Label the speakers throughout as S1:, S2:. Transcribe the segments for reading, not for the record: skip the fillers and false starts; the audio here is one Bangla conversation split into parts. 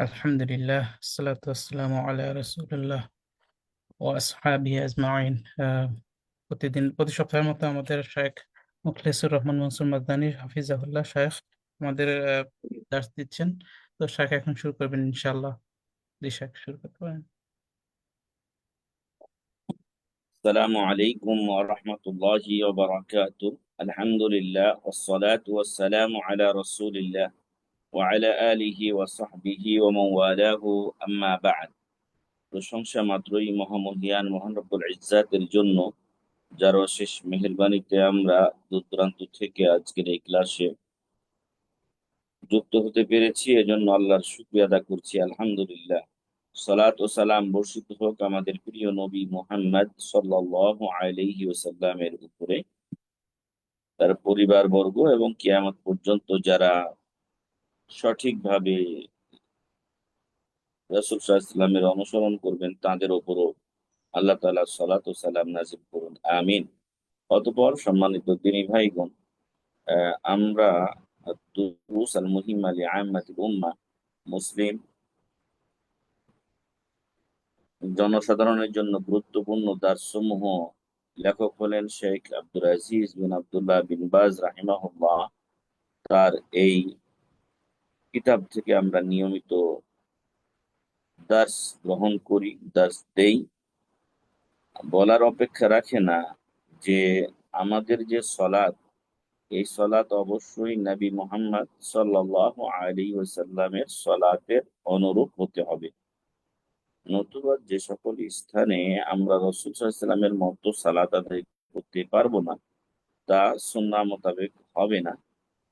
S1: আলহামদুলিল্লাহ, আসসালাতু ওয়াসসালামু আলা রাসূলিল্লাহ ওয়া আসহাবিহি আজমাইন। প্রতি সপ্তাহের মতো আমাদের শায়খ মুখলিসুর রহমান মনসুর মাদদানী হাফিজাহুল্লাহ শায়খ আমাদের দার্স দিচ্ছেন। তো শায়খ এখন শুরু করবেন ইনশাআল্লাহ। জি শায়খ, শুরু করতে পারেন।
S2: السلام عليكم ورحمة الله وبركاته. الحمد لله والصلاة والسلام على رسول الله وعلى آله وصحبه ومن والاه أما بعد. প্রশংসা মাত্রই মহামহিয়ান মহান রব্বুল ইজ্জাতের জন্য, যার অশেষ মেহেরবানিতে আমরা দূর দূরান্ত থেকে আজকের এই ক্লাসে যুক্ত হতে পেরেছি। এজন্য আল্লাহর শুকরিয়া আদা করছি, আলহামদুলিল্লাহ। সালাত ও সালাম বর্ষিত হোক আমাদের প্রিয় নবী মুহাম্মদ সাল্লাল্লাহু আলাইহি ওয়াসাল্লামের উপরে, তার পরিবার বর্গ এবং কিয়ামত পর্যন্ত যারা সঠিকভাবে রাসূল সাল্লাল্লাহু আলাইহি ওয়াসাল্লামের অনুসরণ করবেন তাদের উপরও আল্লাহ তাআলা সালাত ও সালাম নাযিল করুন, আমিন। অতঃপর সম্মানিত দিনী ভাইগণ, আমরা দুরুস আল মুহিম্মা লিআম্মাতিল উম্মাহ, মুসলিম জনসাধারণের জন্য গুরুত্বপূর্ণ দার্সসমূহ লেখক হলেন শেখ আব্দুল আজিজ বিন আব্দুল্লাহ বিন বাজ রাহিমাহুল্লাহ। তার এই কিতাব থেকে আমরা নিয়মিত দার্স গ্রহণ করি, দার্স দেই। বলার অপেক্ষা রাখে না যে আমাদের যে সলাৎ, এই সলাৎ অবশ্যই নবী মুহাম্মদ সাল্লাল্লাহু আলাইহি ওয়াসাল্লামের সলাতের অনুরূপ হতে হবে। নতুবা যে সকল স্থানে আমরা রাসূল সাল্লাল্লাহু আলাইহি ওয়াসাল্লামের মতো সালাত আদায় করতে পারবো না, তা সুন্নাহ মোতাবেক হবে না।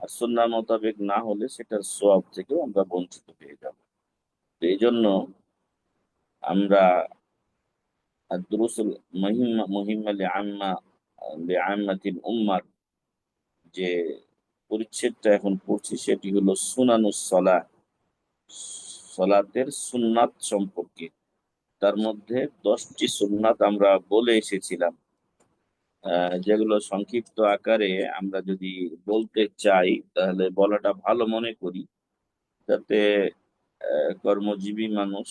S2: আর সুন্নাহ মোতাবেক না হলে সেটার সওয়াব থেকেও আমরা বঞ্চিত হয়ে যাব। তো এই জন্য আমরা দুরুসুল মুহিম্মা লিআম্মাতিল উম্মার যে পরিচ্ছেদটা এখন পড়ছি সেটি হলো সুনানুস সালাহ, সালাতের সুন্নাত সম্পর্কে। তার মধ্যে 10টি সুন্নাত আমরা বলে এসেছিলাম, যেগুলো সংক্ষিপ্ত আকারে আমরা যদি বলতে চাই তাহলে বলাটা ভালো মনে করি, যাতে কর্মজীবী মানুষ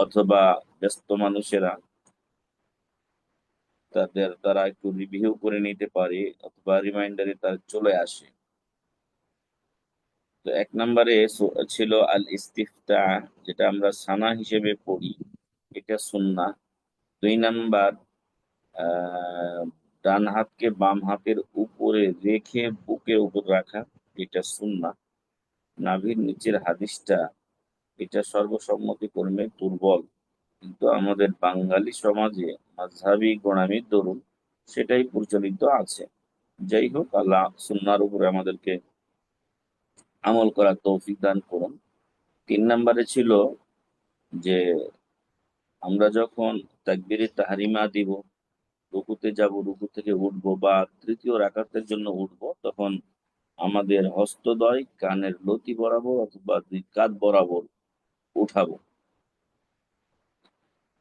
S2: অথবা ব্যস্ত মানুষেরা তারা একটু রিভিউ করে নিতে পারে অথবা রিমাইন্ডারে তার চলে আসে। তো 1 নম্বরে ছিল আল ইস্তিফতা, যেটা আমরা সানা হিসেবে পড়ি, এটা সুন্নাহ। 2 নাম্বার, আহ ডান হাতকে বাম হাতের উপরে রেখে বুকের উপর রাখা, এটা সুন্নাহ। নাভির নিচের হাদিসটা, এটা সর্বসম্মতিক্রমে দুর্বল, কিন্তু আমাদের বাঙালি সমাজে মাযহাবী গোঁড়ামির দরুন সেটাই প্রচলিত আছে। যাই হোক, আল্লাহ সুন্নাহর উপরে আমাদেরকে আমল করার তৌফিক দান করুন। 3 নম্বরে ছিল যে আমরা যখন তাকবীরে তাহরিমা দিব, রুকুতে যাব, রুকু থেকে উঠবো বা তৃতীয় রাকাতের জন্য উঠবো, তখন আমাদের হস্তদ্বয় কানের লতি বরাবর অথবা 2 কাঁধ বরাবর উঠাবো।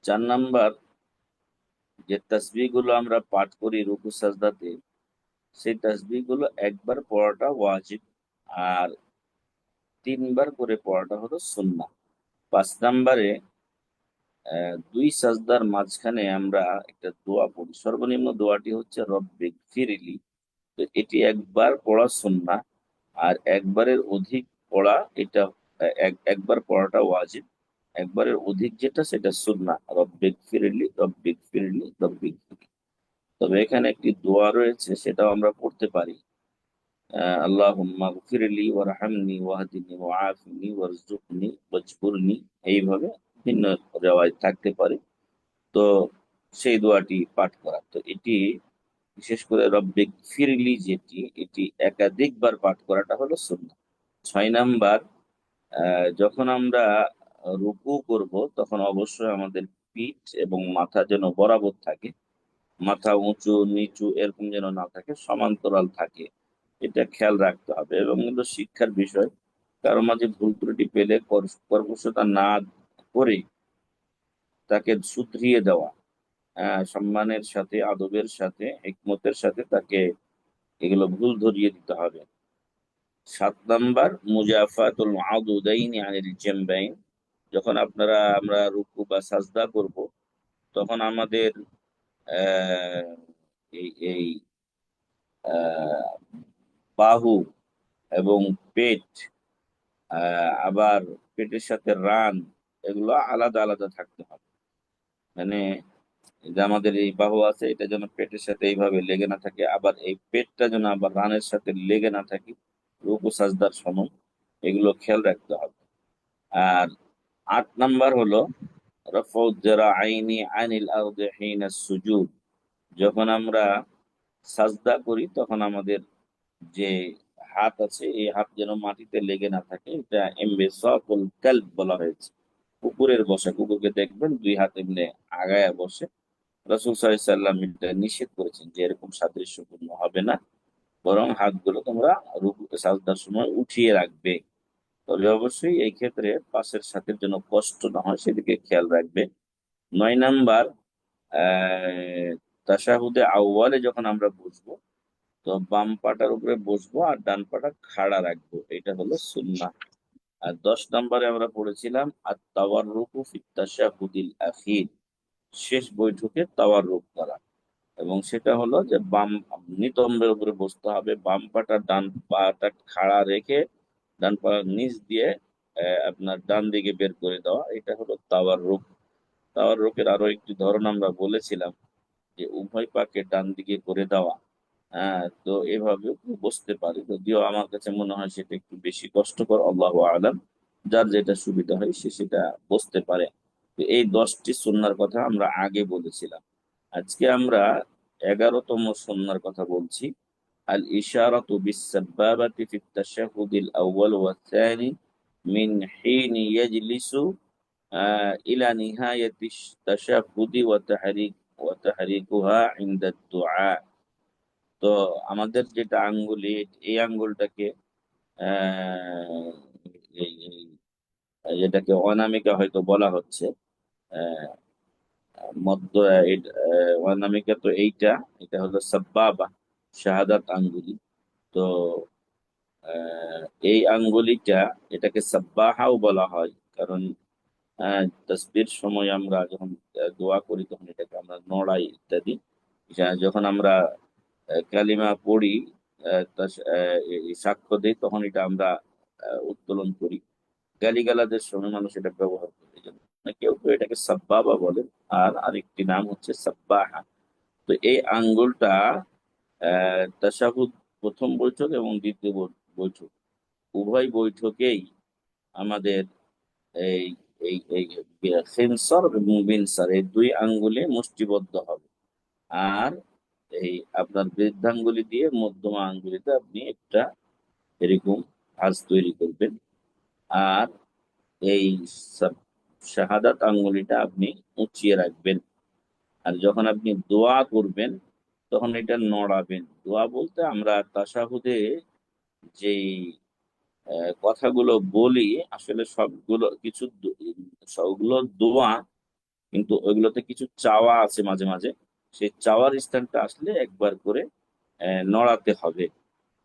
S2: 4 নাম্বার, যে তাসবিহ গুলো আমরা পাঠ করি রুকু সাজদাতে, সেই তাসবিহ গুলো একবার পড়াটা ওয়াজিব, আর 3বার করে পড়াটা হলো সুন্নাহ। 5 নাম্বারে 2 সাজদার মাঝখানে আমরা একটা দোয়া পড়ি, সর্বনিম্ন দোয়াটি হচ্ছে রব্বিক ফিরলি। তো এটি একবার পড়া সুন্নাহ, আর একবারের অধিক পড়া এটা একবার পড়াটা ওয়াজিব, একবারের অধিক যেটা সেটা সুন্নাহ, রব্বিক ফিরলি রব্বিক ফিরলি রব্বিক ফিরলি। তবে এখানে একটি দোয়া রয়েছে, সেটাও আমরা পড়তে পারি, আল্লাহুম্মা গফিরলি ওয়ারহামনি ওয়াহদিনি ওয়াআফিনি ওয়ারজুকনি ওয়াজবুরনি, এইভাবে ভিন্ন রেওয়ায় থাকতে পারে। তো সেই দোয়াটি পাঠ করা, তো এটি বিশেষ করে রব্বিক ফিরলি যেটি, এটি একাধিকবার পাঠ করাটা হলো সুন্নাহ। 6 নাম্বার, যখন আমরা রুকু করব তখন অবশ্যই আমাদের পিঠ এবং মাথা যেন বরাবর থাকে, মাথা উঁচু নিচু এরকম যেন না থাকে, সমান্তরাল থাকে, এটা খেয়াল রাখতে হবে। এবং কিন্তু শিক্ষার বিষয়, কারো মাঝে ভুল ত্রুটি পেলে কর্কশতা না করে তাকে শুধরিয়ে দেওয়া, সম্মানের সাথে, আদবের সাথে, হিকমতের সাথে তাকে এগুলো ভুল ধরিয়ে দিতে হবে। 7 নাম্বার, মুজাফাতুল মাদুদাইনি আনিল জামবাইন, যখন আমরা রুকু বা সাজদা করব, তখন আমাদের আহ, এই এই আহ, বাহু এবং পেট, আবার পেটের সাথে রান, এগুলো আলাদা আলাদা থাকতে হবে। মানে যে আমাদের এই বাহু আছে, এটা যেন পেটের সাথে এইভাবে লেগে না থাকে, আবার এই পেটটা যেন আবার রানের সাথে লেগে না থাকে রুকু সাজদার সময়। এগুলো খেয়াল রাখতে হবে। আর 8 নাম্বার হলো রফউ যিরাআইনি আনিল আরদি হিনা সুজুদ। যখন আমরা সাজদা করি তখন আমাদের যে হাত আছে, এই হাত যেন মাটিতে লেগে না থাকে। এটা ইমবিসাকুল কালব বলা হয়েছে। কুকুরের বসা, কুকুরকে দেখবেন 2 হাত এমনি আগায়া বসে। রাসূল সাল্লাল্লাহু আলাইহি সাল্লাম এটা নিষেধ করেছেন যে এরকম সাদৃশ্যপূর্ণ হবে না, বরং হাতগুলো তোমরা রুকু সাজদার সময় উঠিয়ে রাখবে। তবে অবশ্যই এই ক্ষেত্রে পাশের সাথে যেন কষ্ট না হয় সেদিকে খেয়াল রাখবে। 9 নাম্বার, আহ তাশাহুদে আউয়ালে যখন আমরা বসবো, তো বাম পাটার উপরে বসবো আর ডান পাটা খাড়া রাখবো, এটা হলো সুন্নাহ। আর 10 নাম্বারে আমরা পড়েছিলাম আর তাওয়াররুকু ফিত তাশাহুদিল আখির, শেষ বৈঠকে তাওয়াররুক করা। এবং সেটা হলো যে বাম নিতম্বের উপরে বসতে হবে, বাম পাটা ডান পাটা খাড়া রেখে ডান পা নিচ দিয়ে আপনার ডান দিকে বের করে দেওয়া, এটা হলো তাওয়াররুক। তাওয়াররুকের আরো একটি ধরন আমরা বলেছিলাম যে উভয় পাকে ডান দিকে করে দেওয়া। হ্যাঁ, তো এভাবে বসতে পারে, যদিও আমার কাছে মনে হয় সেটা একটু বেশি কষ্টকর, আল্লাহু আলাম। যার যেটা সুবিধা হয় সে সেটা বসতে পারে। তো এই 10টি সুন্নাহর কথা আমরা আগে বলেছিলাম। আজকে আমরা 11তম সুন্নাহর কথা বলছি। আল ইশারাতু বিস-সাব্বাবাতি ফিত তাশাহুদিল আউয়াল ওয়া থানি মিন হিন ইয়াজলিসু ইলা নিহায়াতিশ তাশাহুদি ওয়া তাহরিকুহা ইনদা দুআ। তো আমাদের যেটা আঙ্গুলি, এই আঙ্গুলটাকে আহ, যেটাকে অনামিকা হয়তো বলা হচ্ছে, আহ, মধ্য অনামিকা তো এইটা, এটা হলো সাব্বাবা, শাহাদাত আঙ্গুলি। তো আহ, এই আঙ্গুলিটা, এটাকে সাব্বাহাও বলা হয়, কারণ তাসবির সময় আমরা যখন দোয়া করি তখন এটাকে আমরা নড়াই ইত্যাদি। যখন আমরা কালিমা পড়ি, এই সাক্ষ্য দিই, তখন এটা আমরা উত্তোলন করি। গালিগালাজের সময় মানুষ এটা ব্যবহার করে, এই জন্য কেউ কেউ এটাকে সাব্বাবা বলে। আর আরেকটি নাম হচ্ছে সাব্বাহা। তো এই আঙ্গুলটা তাশাহুদ প্রথম বৈঠক এবং দ্বিতীয় বৈঠক, উভয় বৈঠকেই আমাদের এই এই এই খেনসর এবং বিনসর, এই 2 আঙ্গুলে মুষ্টিবদ্ধ হবে। আর এই আপনার বৃদ্ধাঙ্গুলি দিয়ে মধ্যমা আঙ্গুলিতে আপনি একটা এরকম ভাঁজ তৈরি করবেন। আর এই শাহাদাত আঙ্গুলিটা আপনি উঁচিয়ে রাখবেন। আর যখন আপনি দোয়া করবেন তখন এটা নড়াবেন। দোয়া বলতে আমরা তাশাহুদে যেই কথাগুলো বলি, আসলে সবগুলো দোয়া, কিন্তু ওইগুলোতে কিছু চাওয়া আছে মাঝে মাঝে। সেই চাওয়ার স্থানটা আসলে একবার করে নড়াতে হবে।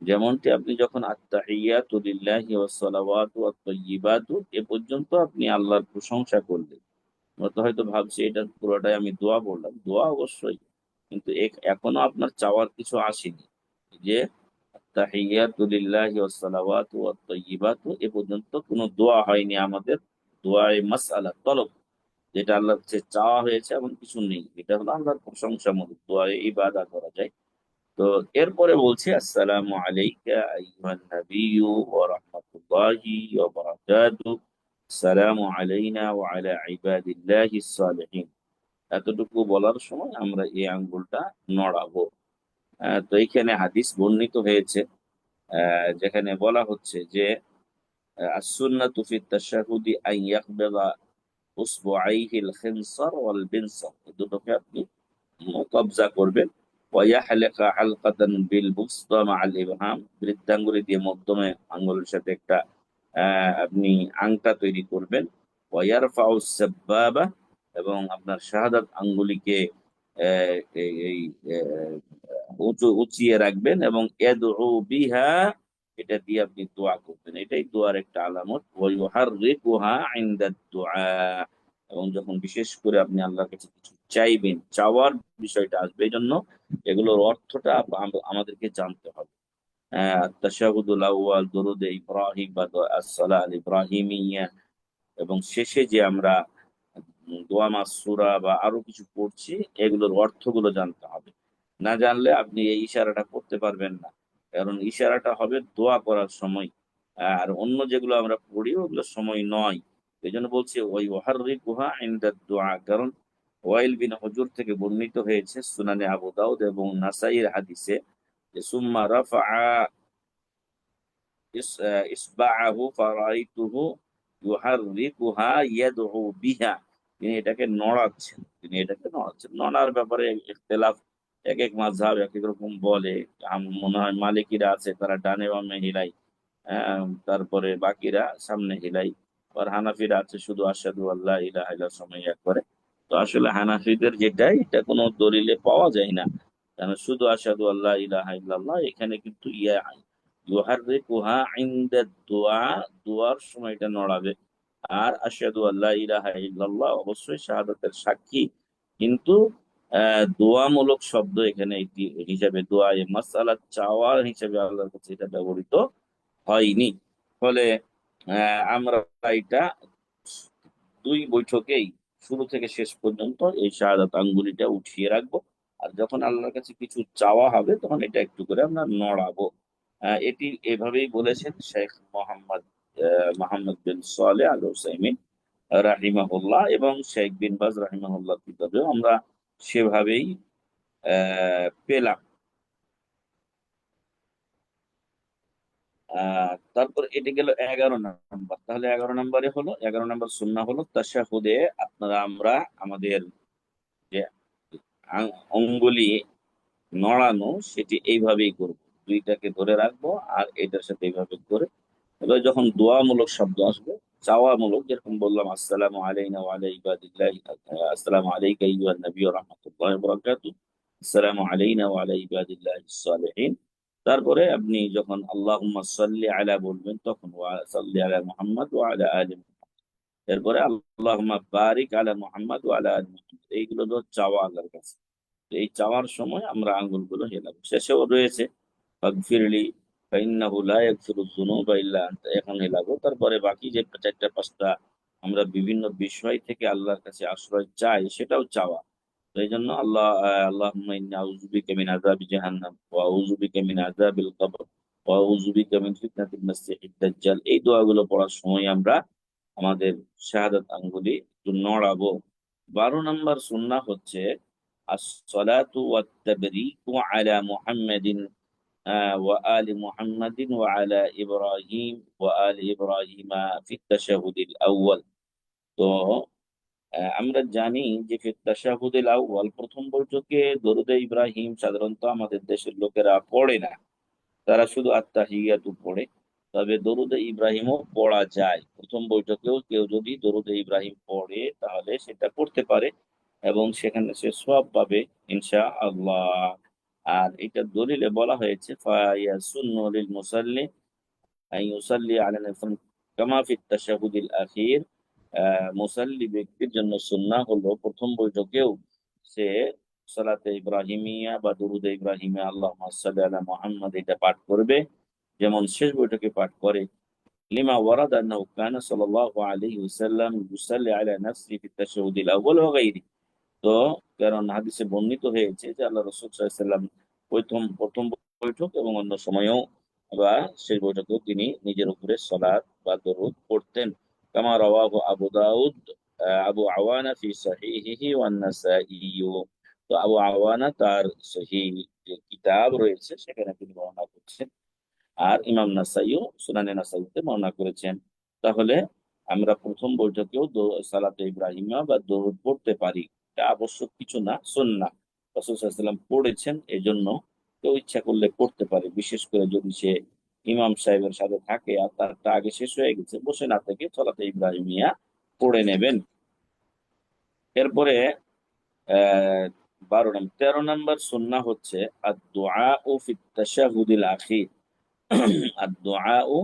S2: যেমনটি আপনি যখন আত্তাহিয়াতু লিল্লাহি ওয়াস সালাওয়াতু ওয়াত তাইয়্যিবাতু এ পর্যন্ত আপনি আল্লাহর প্রশংসা করলেন, আমরা তো হয়তো ভাবছি এটা পুরোটাই আমি দোয়া বললাম, দোয়া অবশ্যই, কিন্তু এখনো আপনার চাওয়ার কিছু আসেনি। যে তাহিয়াতু লিল্লাহি ওয়াস সালাওয়াতু ওয়াত তাইয়্যিবাতু এ পর্যন্ত কোনো দোয়া হয়নি আমাদের। দোয়ায়ে মাসআলা তলব, যেটা আল্লাহর কাছে চাওয়া হয়েছে এমন কিছু নেই, এটা হলো আল্লাহর প্রশংসামূলক দোয়ায়ে ইবাদত করা যায়। তো এরপরে বলছি আসসালামু আলাইকা আইয়ুহান নাবিয়্যু ওয়া রাহমাতুল্লাহি ওয়া বারাকাতুহু, আসসালামু আলাইনা ওয়া আলা ইবাদিল্লাহিস সালিহিন। এতটুকু বলার সময় আমরা এই আঙ্গুলটা নড়াবো। তো এইখানে হাদিস বর্ণিত হয়েছে, যেখানে বলা হচ্ছে যে as-sunnatu fi at-tashahhudi an yaqbida usbu'ayhi al-khinsar wal binsar, এই দুটোকে আপনি কবজা করবেন। ওয়াহলিকা হালকাতান বিল বুসতা মাআল ইবহাম, বৃদ্ধাঙ্গুলি দিয়ে মধ্যমে আঙ্গুলের সাথে একটা আপনি আংটা তৈরি করবেন। ওয়ারফাউ সাব্বাবা, এবং আপনার শাহাদাত আঙ্গুলিকে এই উঁচিয়ে রাখবেন এবং ইয়াদউ বিহা এটা দিয়ে আপনি দোয়া করবেন, এটাই দোয়ার একটা আলামত। ওয়াইউহাররিকুহা ইনদা দুআ, এবং যখন বিশেষ করে আপনি আল্লাহর কাছে কিছু চাইবেন, চাওয়ার বিষয়টা আসবে, এই জন্য এগুলোর অর্থটা আমাদেরকে জানতে হবে। তাশাহুদুল আউয়াল, দুরুদে ইব্রাহিম বা আসসালাহ আল ইব্রাহিমিয়া, এবং শেষে যে আমরা দোয়া মাসুরা বা আরো কিছু পড়ছি, এগুলোর অর্থগুলো জানতে হবে। না জানলে আপনি এই ইশারাটা করতে পারবেন না, কারণ ইশারাটা হবে দোয়া করার সময়, আর অন্য যেগুলো আমরা পড়ি ওগুলো সময় নয়। এই জন্য বলছি ওই ওয়াহাররিকুহা ইনদা দুআ, কারণ ওয়াইল বিন হুজুর থেকে বর্ণিত হয়েছে সুনানে আবু দাউদ এবং নাসাইর হাদিসে, যে সুম্মা রাফআ ইসবাআহু ফারাইতুহু ইউহাররিকুহা ইয়াদউ বিহা, তিনি এটাকে নড়াচ্ছেন। নড়ার ব্যাপারে ইখতিলাফ, এক এক মাযহাব এক এক রকম বলে। মনে হয় মালিকিরা আছে তারা ডানে বামে হিলাই, তারপরে বাকিরা সামনে হিলাই। আর হানাফিরা আছে শুধু আশহাদু আল্লাহ ইলাহা ইল্লাল্লাহ সময় এক করে। তো আসলে হানাফিদের যেটা, এটা কোনো দলিলে পাওয়া যায় না, কারণ শুধু আশহাদু আল্লাহ ইলাহা ইল্লাল্লাহ, এখানে কিন্তু ইউহাররিকুহা ইনদা দুআ, দুআর সময় এটা নড়াবে। আর আশহাদু আল্লা ইলাহা ইল্লাল্লাহ অবশ্যই শাহাদাতের সাক্ষী, কিন্তু দোয়ামূলক শব্দ এখানে একটি হিসাবে, দোয়া মাসআলা চাওয়ার হিসাবে আল্লাহর কাছে এটা ব্যবহৃত হয়নি। ফলে আমরা এটা দুই বৈঠকেই শুরু থেকে শেষ পর্যন্ত এই শাহাদাত আঙ্গুলিটা উঠিয়ে রাখবো। আর যখন আল্লাহর কাছে কিছু চাওয়া হবে তখন এটা একটু করে আমরা নড়াবো। এটি এভাবেই বলেছেন শেখ মোহাম্মদ বিন সালেহ আল উসাইমিন রাহিমাহুল্লাহ, এবং শেখ বিন বাজ রাহিমাহুল্লাহ কিতাবেও আমরা সেভাবেই পেলাম। তারপর এটি গেল 11 নম্বর। তাহলে 11 নম্বরে হলো, 11 নম্বর সুন্নাহ হলো তাশাহুদে আমরা আমাদের যে অঙ্গুলি নড়ানো, সেটি এইভাবেই করব, দুইটাকে ধরে রাখবো আর এটার সাথে এইভাবে করে। এবার যখন দোয়ামূলক শব্দ আসবে, চাওয়ামূলক, যেরকম বললাম আসসালামু আলাইনা ওয়া আলা ইবাদিল্লাহি, আসসালামু আলাইকা আইয়ুহান নবী ওয়া রাহমাতুল্লাহি ওয়া বারাকাতুহু, আসসালামু আলাইনা ওয়া আলা ইবাদিল্লাহিস সালিহিন। তারপরে আপনি যখন আল্লাহুম্মা সাল্লি আলা বলবেন, তখন ওয়া সাল্লি আলা মুহাম্মদ ওয়া আলা আলি মুহাম্মদ। এরপরে আল্লাহুম্মা বারিক আলা মুহাম্মদ ওয়া আলা আলি মুহাম্মদ। এইগুলো তো চাওয়া আল্লাহর কাছে। তো এই চাওয়ার সময় আমরা আঙ্গুলগুলো হেলাবো। শেষেও রয়েছে ফাগফিরলি ফাইন্নাহু লা ইয়াগফিরুয যুনুবা ইল্লা আনতা, এখন হেলাবো। তারপরে বাকি যে চারটা পাঁচটা আমরা বিভিন্ন বিষয় থেকে আল্লাহর কাছে আশ্রয় চাই, সেটাও চাওয়া। তো এই জন্য আল্লাহুম্মা ইন্নী আউযু বিকা মিন আযাবি জাহান্নাম ওয়া আউযু বিকা মিন আযাবিল কবর ওয়া আউযু বিকা মিন ফিতনাতিল মাসিহিদ দাজ্জাল, এই দোয়াগুলো পড়ার সময় আমরা আমাদের শাহাদাত আঙ্গুলি একটু নড়াবো। 12 নম্বর সুন্নাহ হচ্ছে আসসালাতু ওয়াত তাবরিকু আলা মুহাম্মাদিন ওয়া আলি মুহাম্মাদিন ওয়া আলা ইব্রাহিম ওয়া আলি ইব্রাহিমা ফিত তাশাহুদিল আউয়াল। তো আমরা জানি যে ফিত তাশাহুদিল আউয়াল, প্রথম বৈঠকে দরুদে ইব্রাহিম সাধারণত আমাদের দেশের লোকেরা পড়ে না, তারা শুধু আত্তাহিয়াতু পড়ে। তবে দরুদে ইব্রাহিমও পড়া যায়, প্রথম বৈঠকেও কেউ যদি দরুদে ইব্রাহিম পড়ে তাহলে সেটা পড়তে পারে, এবং সেখানে সে সওয়াব পাবে ইনশা আল্লাহ। আর এটা দলিলে বলা হয়েছে ফায়াসুন্নু লিল মুসাল্লি আন ইউসাল্লি আলা নবী কামা ফিত তাশাহুদিল আখির। মুসাল্লি ব্যক্তির জন্য সুন্নাহ হলো প্রথম বৈঠকেও সে সালাতে ইব্রাহিমিয়া বা দুরুদে ইব্রাহিমিয়া আল্লাহুম্মা সাল্লি আলা মুহাম্মাদ এটা পাঠ করবে, যেমন শেষ বৈঠকে পাঠ করে। লিমা ওয়ারাদা আন্নাহু কানা সাল্লাল্লাহু আলাইহি ওয়াসাল্লাম ইউসাল্লি আলা নাফসিহি ফিত তাশাহুদিল আউয়াল ওয়া গায়রিহি। তো কারণ হাদিসে বর্ণিত হয়েছে যে আল্লাহ রাসূল সাল্লাল্লাহু আলাইহি ওয়াসাল্লাম প্রথম প্রথম বৈঠক এবং অন্য সময়েও বা শেষ বৈঠকেও তিনি নিজের উপরে সালাত বা দরুদ পড়তেন। কামা রাওয়াহু আবু দাউদ, আবু আওয়ানা ফি সহিহিহি ওয়ান নাসাঈ। তো আবু আওয়ানা তার সহিহ যে কিতাব রয়েছে সেখানে তিনি বর্ণনা করছেন, আর ইমাম নাসাইও সুনানে নাসাইতে বর্ণনা করেছেন। তাহলে আমরা প্রথম বৈঠকেও সালাতে ইব্রাহিমা বা দরুদ পড়তে পারি, এটা আবশ্যক কিছু না, সুন্নাহ। রাসূল সাল্লাল্লাহু আলাইহি ওয়াসাল্লাম পড়েছেন, এজন্য কেউ ইচ্ছা করলে পড়তে পারে, বিশেষ করে যদি সে ইমাম সাহেবের সাথে থাকে আর তারটা আগে শেষ হয়ে গেছে, বসে না থেকে সালাতে ইব্রাহিমিয়া পড়ে নেবেন। এরপরে 13 নম্বর সুন্নাহ হচ্ছে আদ-দুআউ ফিত তাশাহুদিল আখির। আর দোয়া ও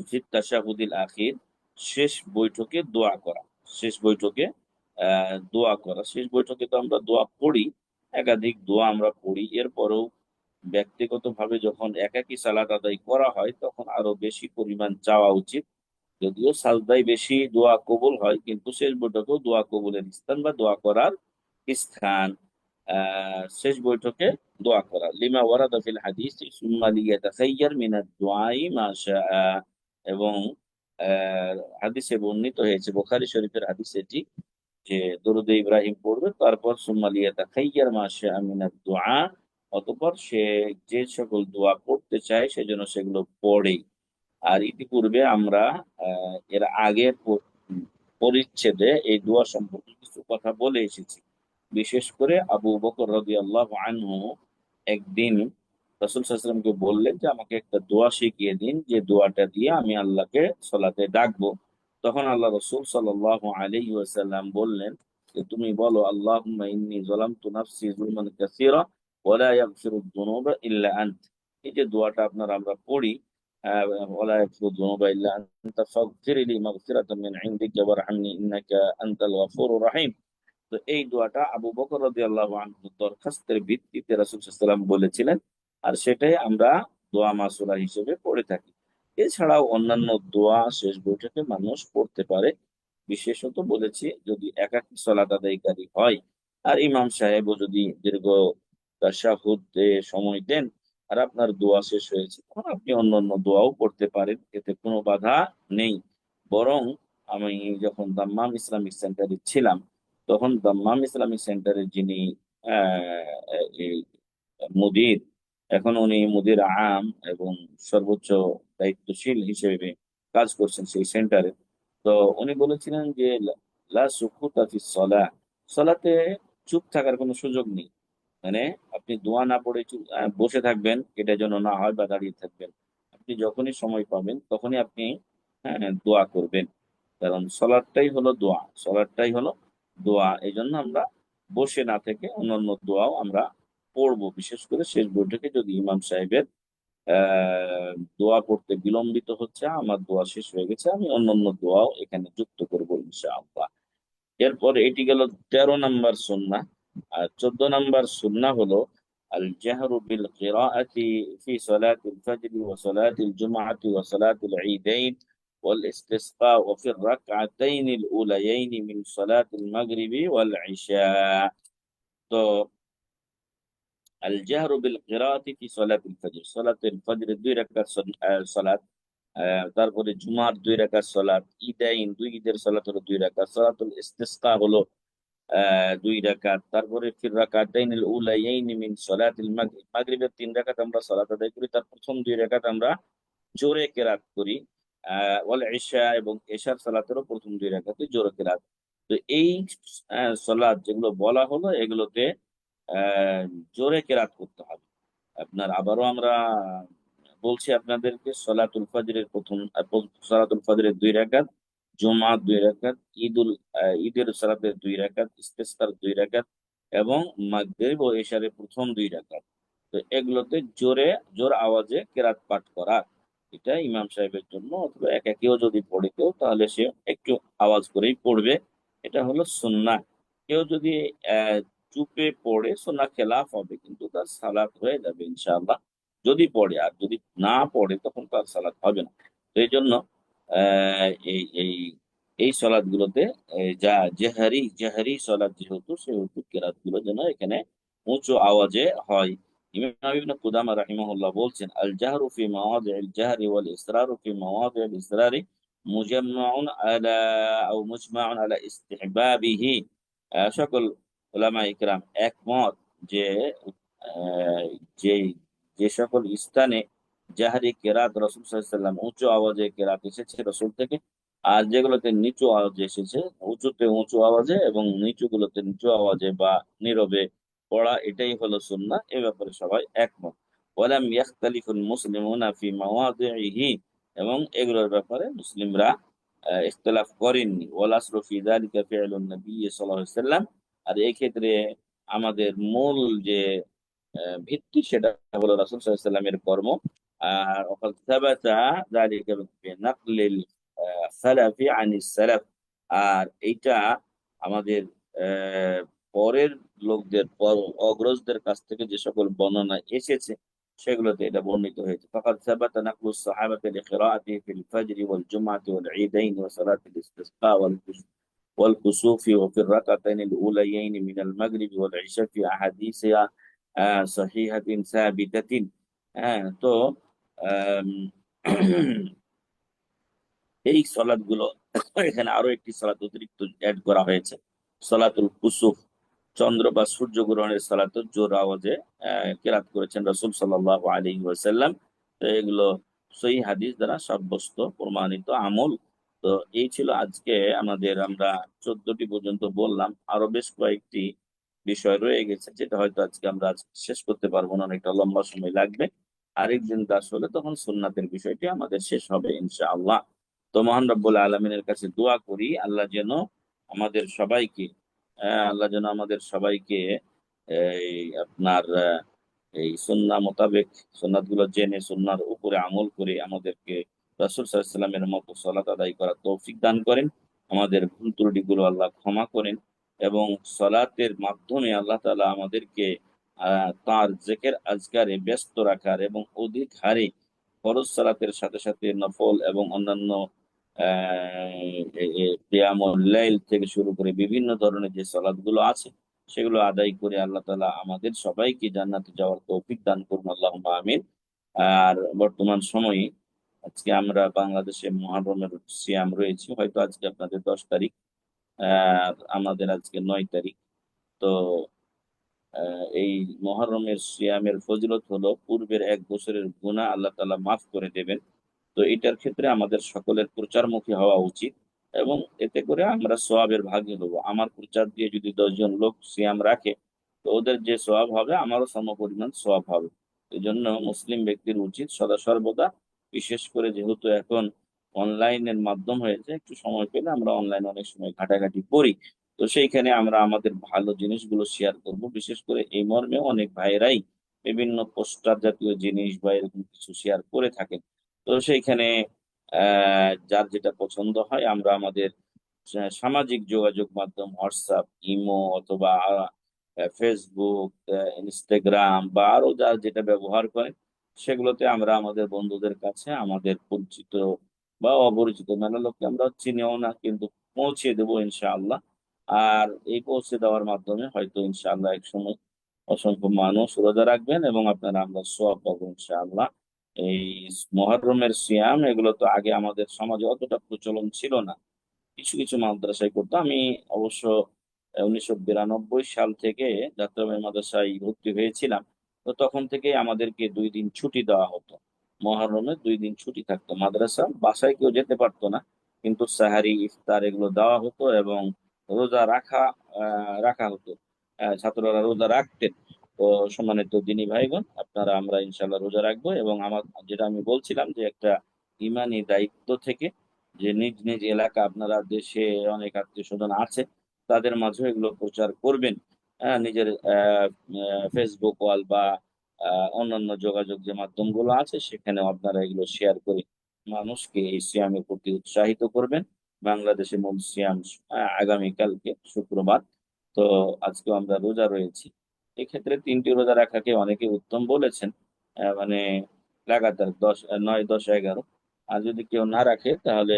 S2: ফিত তাশাহুদিল আখির, শেষ বৈঠকে দোয়া করা। শেষ বৈঠকে দোয়া করা। শেষ বৈঠকে তো আমরা দোয়া পড়ি, একাধিক দোয়া আমরা পড়ি। এরপরেও ব্যক্তিগতভাবে যখন একাকী সালাত আদায় করা হয় তখন আরো বেশি পরিমাণ চাওয়া উচিত। যদিও সাজদায় বেশি দোয়া কবুল হয়, কিন্তু শেষ বৈঠকেও দোয়া কবুলের স্থান বা দোয়া করার স্থান। শেষ বৈঠকে দোয়া করা, লিমা ওয়ারাদা ফিল হাদিস সুম্মা লিয়াতাখাইয়ার মিনাদ দুআই মা শাআ। এবং হাদিসে বর্ণিত হয়েছে, বুখারী শরীফের হাদিস এটি, যে দরুদে ইব্রাহিম পড়বে, তারপর সুম্মা লিয়াতাখাইয়ার মা শাআ মিনাদ দুআ, অতঃপর সে যে সকল দোয়া পড়তে চায় সেজন্য সেগুলো পড়ে। আর ইতিপূর্বে আমরা এর আগের পরিচ্ছেদে এই দোয়া সম্পর্কে কিছু কথা বলে এসেছি। বিশেষ করে আবু বকর রাদিয়াল্লাহু আনহু একদিন রাসূল সাল্লাল্লাহু আলাইহি ওয়াসাল্লামকে বললেন যে আমাকে একটা দোয়া শিখিয়ে দিন, যে দোয়াটা দিয়ে আমি আল্লাহকে সলাতে ডাকবো। তখন আল্লাহ রাসূল সাল্লাল্লাহু আলাইহি ওয়াসাল্লাম বললেন যে তুমি বলো, আল্লাহুম্মা ইন্নী যালামতু নাফসি যুলমান কাসীরা ওয়া লা ইয়াগফিরুদ যুনুবা ইল্লা আনত। এই যে দোয়াটা আমরা পড়ি, ওয়ালা ইয়াগফিরুদ যুনুবা ইল্লা আনতা ফাগফিরলি মাগফিরাতাম মিন ইনদিকা ওয়ারহামনি ইন্নাকা আনতাল গফুরুর রহিম। তো এই দোয়াটা আবু বকর রাদিয়াল্লাহু আনহু দরখাস্তের ভিত্তিতে রাসূল সাল্লাল্লাহু আলাইহি ওয়াসাল্লাম বলেছিলেন, আর সেটাই আমরা দোয়া মাসুরা হিসেবে পড়ে থাকি। এছাড়াও অন্যান্য দোয়া শেষ বৈঠকে মানুষ পড়তে পারে। বিশেষত বলেছি যদি একাকী সালাত আদায়কারী হয় আর ইমাম সাহেবও যদি দীর্ঘ তাশাহুদে সময় দেন আর আপনার দোয়া শেষ হয়েছে, তখন আপনি অন্যান্য দোয়াও পড়তে পারেন, এতে কোনো বাধা নেই। বরং আমি যখন দাম্মাম ইসলামিক সেন্টারে ছিলাম, তখন দাম্মাম ইসলামিক সেন্টারের যিনি এই মুদির, এখন উনি মুদির আম এবং সর্বোচ্চ দায়িত্বশীল হিসেবে কাজ করছেন সেই সেন্টারে। তো উনি বলেছিলেন যে লা সুকুতা ফিস সালাহ, সালাতে চুপ থাকার কোনো সুযোগ নেই। মানে আপনি দোয়া না পড়ে বসে থাকবেন, এটা যেন না হয়, বা দাঁড়িয়ে থাকবেন। আপনি যখনই সময় পাবেন তখনই আপনি দোয়া করবেন। কারণ সলাদটাই হলো দোয়া, সলাদটাই হলো দোয়া। এই জন্য আমরা বসে না থেকে অন্যান্য দোয়াও আমরা পড়বো। বিশেষ করে শেষ বৈঠকে যদি ইমাম সাহেবের দোয়া পড়তে বিলম্বিত হচ্ছে, আমার দোয়া শেষ হয়ে গেছে, আমি অন্যান্য দোয়াও এখানে যুক্ত করবো ইনশাআল্লাহ। এরপর এটি গেল 13 নাম্বার সুন্নাহ। আর 14 নাম্বার সুন্নাহ হলো আল জাহরু বিল কিরাআতি ফি সালাতিল ফজর ওয়া সালাতিল জুমআতি ওয়া সালাতিল ঈদাইন ওয়াল ইসতিসকা ওয়া ফি রাকআতাইন আল উলায়াইন মিন সালাতিল মাগরিবি ওয়াল ইশা। তো আল জাহরু বিল কিরাআতি ফি সালাতিল ফজর, সালাতুল ফজরের 2 রাকাত সালাত, তারপরে জুমার 2 রাকাত সালাত, ঈদাইন, দুই ঈদের সালাত হলো 2 রাকাত, সালাতুল ইসতিসকা হলো 2 রাকাত, তারপরে ফির রাকাতাইনিল উলাইয়াইনি মিন সলাতিল মাগরিব, মাগরিবের 3 রাকাত আমরা সালাত আদায় করি, তার প্রথম 2 রাকাত আমরা জোরে কেরাত করি। ওয়াল ইশা, এবং এশার সালাতেরও প্রথম 2 রাকাতে জোরে কেরাত। তো এই সালাত যেগুলো বলা হলো এগুলোতে আহ জোরে কেরাত করতে হবে। আপনার আবারও আমরা বলছি আপনাদেরকে, সলাতুল ফজরের 2 রাকাত, জুমা 2 রাকাত, ঈদের সালাতের 2 রাকাত, ইস্তেসকার 2 রাকাত, এবং মাগরিব ও এশারের প্রথম 2 রাকাত। তো এগুলোতে জোর আওয়াজে কেরাত পাঠ করা, এটা ইমাম সাহেবের জন্য, অথবা একাকিও যদি পড়ে কেউ, তাহলে সে একটু আওয়াজ করেই পড়বে। এটা হলো সুন্নাহ। কেউ যদি আহ চুপে পড়ে সুন্নাহ খেলাফ হবে, কিন্তু তার সালাত হয়ে যাবে ইনশাআল্লাহ যদি পড়ে। আর যদি না পড়ে তখন তার সালাত হবে না। তো এই জন্য এই এই এই সলাৎ গুলোতে যা জেহারি সলাৎ সেহেতু কেরাত গুলো যেন এখানে উঁচু আওয়াজে হয়। ইমাম ইবনে কুদামা রাহিমাহুল্লাহ বলছেন, আল জাহরু ফি মাওয়াদি'ল জাহরি ওয়াল ইসরারু ফি মাওয়াদি'ল ইসরারি মুজাম্মাউন আলা আও মুজমাউন আলা ইস্তিহবাবিহি। সকল উলামা ইকরাম একমত যে আহ, যে যে সকল স্থানে জাহারি কেরাত রাসূল সাল্লাল্লাহু আলাইহি ওয়াসাল্লাম উঁচু আওয়াজে কেরাত এসেছে রাসূল থেকে, আর যেগুলোতে নিচু আওয়াজে এসেছে, উঁচুতে উঁচু আওয়াজে এবং নিচু গুলোতে নিচু আওয়াজে বা নীরবে পড়া, এটাই হলো সুন্নাহ। এ ব্যাপারে সবাই একমত। ওয়ালাম ইয়াখতালিফুল মুসলিমুনা ফি মাওয়াদিহি, এবং এগুলোর ব্যাপারে মুসলিমরা ইখতিলাফ করেননি। ওয়াল আসলু ফি যালিকা ফি'লুন নবী সাল্লাল্লাহু আলাইহি ওয়াসাল্লাম। আর এই ক্ষেত্রে আমাদের মূল যে ভিত্তি, সেটা হলো রাসূল সাল্লাল্লাহু আলাইহি ওয়াসাল্লামের কর্ম। আর وقد ثبت ذلك بنقل السلف عن السلف। আর এইটা আমাদের পরের লোকদের অগ্রজদের কাছ থেকে যে সকল বর্ণনা এসেছে সেগুলোতে এটা বর্ণিত হয়েছে। فقد ثبت نقل الصحابة لقراءته في الفجر والجمعة والعيدين وصلاة الاستسقاء والكسوف وفي الركعتين الأوليين من المغرب والعشاء في أحاديث صحيحة ثابتة। তো আম, এই সলাদ গুলো এখানে আরো একটি সলাত অতিরিক্ত অ্যাড করা হয়েছে, সলাতুল কুসুফ, চন্দ্র বা সূর্য গ্রহণের সালাত জোর আওয়াজে কেরাত করেছেন রাসূল সাল্লাল্লাহু আলাইহি ওয়াসাল্লাম। তো এগুলো সহিহ হাদিস দ্বারা সাব্যস্ত প্রমাণিত আমল। তো এই ছিল আজকে আমরা 14টি পর্যন্ত বললাম, আরো বেশ কয়েকটি বিষয় রয়ে গেছে যেটা হয়তো আজকে শেষ করতে পারবো না, অনেকটা লম্বা সময় লাগবে। আরেকদিন দাস হলে তখন সুন্নাতের বিষয়টি আমাদের শেষ হবে ইনশাআল্লাহ। তো মহান রব্বুল আলমিনের কাছে দোয়া করি আমাদের সবাইকে আল্লাহ যেন আমাদের সবাইকে এই আপনার এই সুন্নাহ মোতাবেক সুন্নাত গুলো জেনে সুন্নাহর উপরে আমল করে আমাদেরকে রাসূল সাল্লাল্লাহু আলাইহি ওয়াসাল্লামের মতো সালাত আদায় করার তৌফিক দান করেন। আমাদের ভুল ত্রুটি গুলো আল্লাহ ক্ষমা করেন এবং সালাতের মাধ্যমে আল্লাহ তাআলা আমাদেরকে তার জিকির আজকারে ব্যস্ত রাখার এবং অধিক হারে ফরজ সালাতের সাথে সাথে নফল এবং অন্যান্য কিয়ামুল লাইল থেকে শুরু করে বিভিন্ন ধরনের যে সালাত গুলো আছে সেগুলো আদায় করে আল্লাহ তাআলা আমাদের সবাইকে জান্নাতে যাওয়ার তৌফিক দান করুন, আল্লাহুম্মা আমিন। আর বর্তমান সময়ে আজকে আমরা বাংলাদেশে মুহররমের সিয়াম রয়েছে, হয়তো আজকে আপনাদের 10 তারিখ, আমাদের আজকে 9 তারিখ। তো এই মুহররমের সিয়ামের ফজিলত হলো পূর্বের 1 বছরের গুনাহ আল্লাহ তাআলা মাফ করে দেবেন। তো এটার ক্ষেত্রে আমাদের সকলের প্রচারমুখী হওয়া উচিত এবং এতে করে আমরা সওয়াবের ভাগী হব। আমার প্রচার দিয়ে যদি 10 জন লোক সিয়াম রাখে তো ওদের যে সওয়াব হবে আমারও সমপরিমাণ সওয়াব হবে। এই জন্য মুসলিম ব্যক্তির উচিত সদা সর্বদা, বিশেষ করে যেহেতু এখন অনলাইনের মাধ্যম হয়েছে, একটু সময় পেলে আমরা অনলাইনে অনেক সময় ঘাটাঘাটি করি, তো সেইখানে আমরা আমাদের ভালো জিনিসগুলো শেয়ার করব। বিশেষ করে এই মর্মে অনেক ভাইরাই বিভিন্ন পোস্টার জাতীয় জিনিস বা এরকম কিছু শেয়ার করে থাকেন। তো সেইখানে যার যেটা পছন্দ হয় আমরা আমাদের সামাজিক যোগাযোগ মাধ্যম হোয়াটসঅ্যাপ, ইমো অথবা ফেসবুক, ইনস্টাগ্রাম বা আরো যার যেটা ব্যবহার করেন সেগুলোতে আমরা আমাদের বন্ধুদের কাছে আমাদের পরিচিত বা অপরিচিত মেলা লোককে আমরা চিনিও না কিন্তু পৌঁছে দেবো ইনশাআল্লাহ। আর এই পৌঁছে দেওয়ার মাধ্যমে হয়তো ইনশাআল্লাহ এক সময় অসংখ্য মানুষ রোজা রাখবেন এবং আমরা সওয়াব পাবো ইনশাআল্লাহ। এই মুহররমের সিয়াম এগুলো তো আগে আমাদের সমাজে অতটা প্রচলন ছিল না, কিছু কিছু মাদ্রাসায় করতো। আমি অবশ্য 1992 সাল থেকে যাত্রাবাড়ি মাদ্রাসায় ভর্তি হয়েছিলাম। তো তখন থেকে আমাদেরকে 2 দিন ছুটি দেওয়া হতো, মহররমে 2 দিন ছুটি থাকতো মাদ্রাসা, বাসায় কেউ যেতে পারতো না, কিন্তু সাহারি ইফতার এগুলো দেওয়া হতো এবং রোজা রাখা হতো। ছাত্ররা রোজা রাখতেন। তো সম্মানিত দিনী ভাইগণ, আমরা ইনশাল্লাহ রোজা রাখবো এবং আমার যেটা আমি বলছিলাম যে একটা ইমানি দায়িত্ব থেকে যে নিজ নিজ এলাকা, আপনারা দেশে অনেক আত্মীয় স্বজন আছে তাদের মাঝে এগুলো প্রচার করবেন। নিজের ফেসবুক ওয়াল বা অন্যান্য যোগাযোগ যে মাধ্যমগুলো আছে সেখানে আপনারা এগুলো শেয়ার করে মানুষকে এই সিয়ামের প্রতি উৎসাহিত করবেন। বাংলাদেশে মূল সিয়াম আগামীকালকে শুক্রবার। তো আজকেও আমরা রোজা রয়েছি, এক্ষেত্রে 3টি রোজা রাখাকে অনেকে উত্তম বলেছেন, মানে লাগাতার 9, 10, 11। আর যদি কেউ না রাখে তাহলে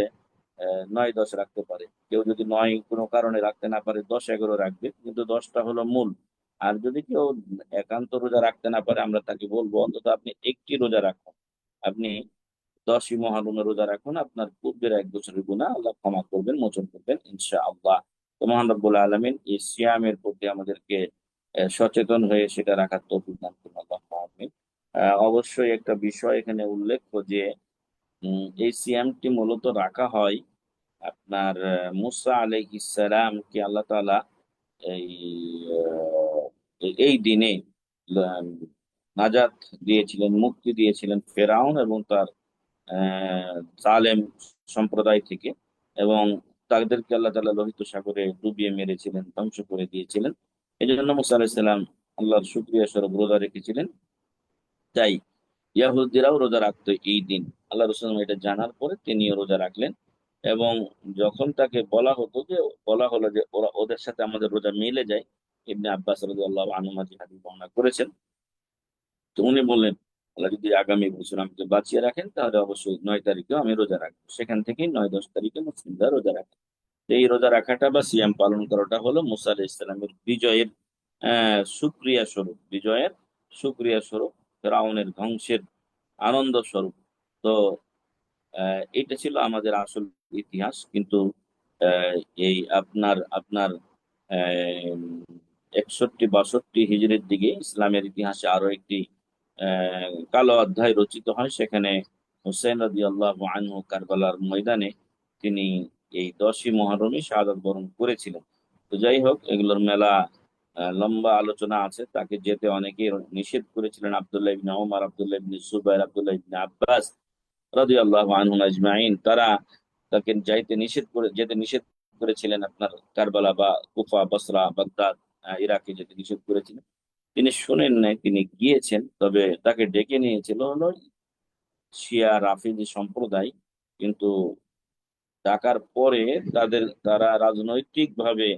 S2: 9, 10 রাখতে পারে। কেউ যদি 9 কোনো কারণে রাখতে না পারে 10, 11 রাখবে, কিন্তু 10টা হলো মূল। আর যদি কেউ একান্ত রোজা রাখতে না পারে আমরা তাকে বলবো অন্তত আপনি একটি রোজা রাখুন, আপনি 10ই মুহররমের রোজা রাখুন, আপনার পূর্বের 1 বছরের গুনাহ আল্লাহ ক্ষমা করবেন, মোচন করবেন ইনশাআল্লাহ। তো মহান রব্বুল আলামিন এই সিয়ামের প্রতি আমাদেরকে সচেতন হয়ে সেটা রাখার তৌফিক দান করুন, আল্লাহুম্মা আমিন। অবশ্যই একটা বিষয় এখানে উল্লেখ্য যে এই সিয়ামটি মূলত রাখা হয় আপনার মুসা আলাইহিস সালামকে আল্লাহ তাআলা এই এই দিনে আহ, নাজাত দিয়েছিলেন, মুক্তি দিয়েছিলেন ফেরাউন এবং তার জালেম সম্প্রদায় থেকে, এবং তাদেরকে আল্লাহ তাআলা লোহিত সাগরে ডুবিয়ে মেরেছিলেন, ধ্বংস করে দিয়েছিলেন। এই জন্য মুসা আলাইহিস সালাম আল্লাহর শুকরিয়া স্বরূপ রোজা রেখেছিলেন। তাই ইয়াহুদিরাও রোজা রাখতো এই দিন। আল্লাহ রসুল এটা জানার পরে তিনিও রোজা রাখলেন। এবং যখন তাকে বলা হলো যে ওরা ওদের সাথে আমাদের রোজা মিলে যায়, ইবনে আব্বাস রাদিয়াল্লাহু আনহুমা যে হাদিস বর্ণনা করেছেন, তো উনি বললেন, আল্লাহ যদি আগামী বছর আমাকে বাঁচিয়ে রাখেন তাহলে অবশ্যই 9 তারিখেও আমি রোজা রাখবো। সেখান থেকেই 9-10 তারিখে মুসলিমরা রোজা রাখে। তো এই রোজা রাখাটা বা সিয়াম পালন করাটা হলো মুসা আলাইহিস সালামের বিজয়ের সুক্রিয়া স্বরূপ, ফেরাউনের ধ্বংসের আনন্দ স্বরূপ। তো এটা ছিল আমাদের আসল ইতিহাস। কিন্তু আহ, এই আপনার আপনার 61-62 হিজরির দিকে ইসলামের ইতিহাসে আরো একটি কালো অধ্যায় রচিত হয়। সেখানে হুসেন রাদিয়াল্লাহু আনহু কারবালার ময়দানে তিনি এই 10ই মুহররমে শাহাদাত বরণ করেছিলেন। তো যাই হোক, এগুলোর মেলা লম্বা আলোচনা আছে। তাকে যেতে অনেকে নিষেধ করেছিলেন, আব্দুল্লাহ ইবনে ওমর, আব্দুল্লাহ ইবনে জুবাইর, আব্দুল্লাহ ইবনে আব্বাস রাদিয়াল্লাহু আনহুম আজমাইন। তারা তাকে যেতে নিষেধ করেছিলেন আপনার কারবালা বা কুফা, বসরা, বাগদাদ, ইরাকে যেতে নিষেধ করেছিলেন। তিনি শুনেন নাই, তিনি গিয়েছেন। তবে তাকে ডেকে নিয়েছিল হলো শিয়া রাফিজি সম্প্রদায়। কিন্তু ডাকার পরে তারা রাজনৈতিক ভাবে